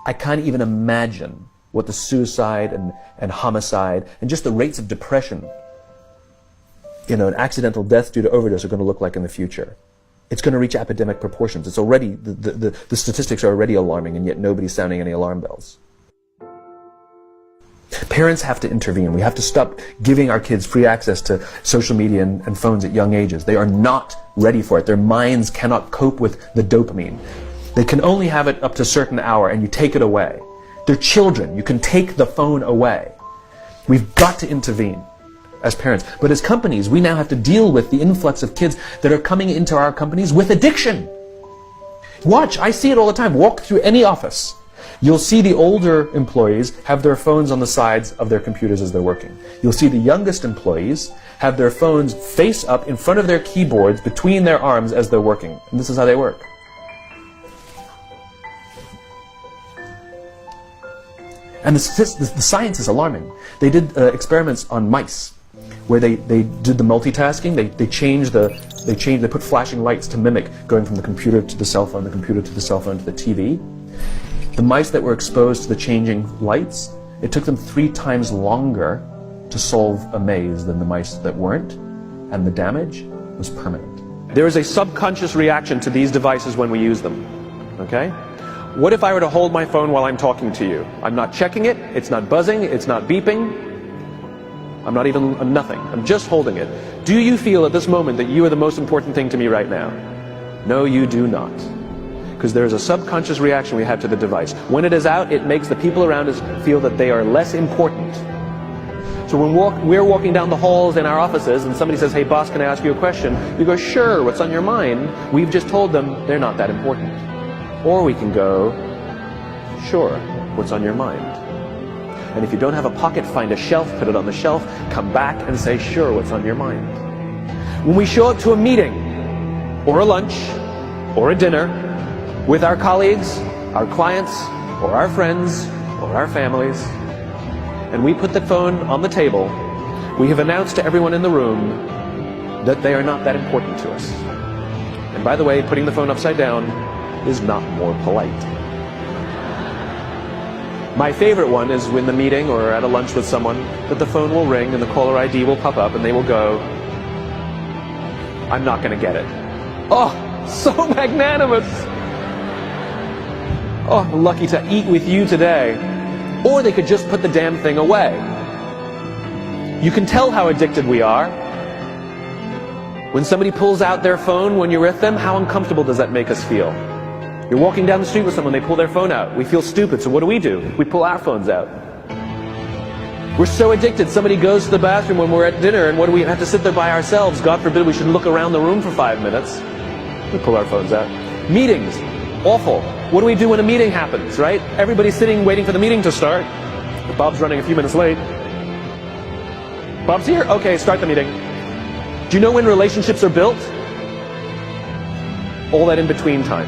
I can't even imagine what the suicide and homicide and just the rates of depression, and accidental death due to overdose are going to look like in the future. It's going to reach epidemic proportions. It's already, the statistics are already alarming, and yet nobody's sounding any alarm bells. Parents have to intervene. We have to stop giving our kids free access to social media and phones at young ages. They are not ready for it. Their minds cannot cope with the dopamine. They can only have it up to a certain hour, and you take it away. They're children. You can take the phone away. We've got to intervene as parents. But as companies, we now have to deal with the influx of kids that are coming into our companies with addiction. Watch, I see it all the time. Walk through any office. You'll see the older employees have their phones on the sides of their computers as they're working. You'll see the youngest employees have their phones face up in front of their keyboards between their arms as they're working. And this is how they work. And the science is alarming. They did experiments on mice where they did the multitasking. They put flashing lights to mimic going from the computer to the cell phone, the computer to the cell phone to the TV. The mice that were exposed to the changing lights, it took them 3 times longer to solve a maze than the mice that weren't, and the damage was permanent. There is a subconscious reaction to these devices when we use them, okay? What if I were to hold my phone while I'm talking to you? I'm not checking it, it's not buzzing, it's not beeping, I'm not even nothing, I'm just holding it. Do you feel at this moment that you are the most important thing to me right now? No, you do not. Because there is a subconscious reaction we have to the device. When it is out, it makes the people around us feel that they are less important. So when we're walking down the halls in our offices and somebody says, hey boss, can I ask you a question? You go, sure, what's on your mind? We've just told them they're not that important. Or we can go, sure, what's on your mind? And if you don't have a pocket, find a shelf, put it on the shelf, come back and say, sure, what's on your mind? When we show up to a meeting, or a lunch, or a dinner, with our colleagues, our clients, or our friends, or our families, and we put the phone on the table, we have announced to everyone in the room that they are not that important to us. And by the way, putting the phone upside down is not more polite. My favorite one is when the meeting or at a lunch with someone, that the phone will ring and the caller ID will pop up and they will go, I'm not going to get it. Oh, so magnanimous! Oh, I'm lucky to eat with you today. Or they could just put the damn thing away. You can tell how addicted we are. When somebody pulls out their phone when you're with them, how uncomfortable does that make us feel? You're walking down the street with someone, they pull their phone out. We feel stupid, so what do? We pull our phones out. We're so addicted. Somebody goes to the bathroom when we're at dinner, and what do we have to sit there by ourselves? God forbid we should look around the room for 5 minutes. We pull our phones out. Meetings. Awful. What do we do when a meeting happens, right? Everybody's sitting waiting for the meeting to start. Bob's running a few minutes late. Bob's here? Okay, start the meeting. Do you know when relationships are built? All that in between time.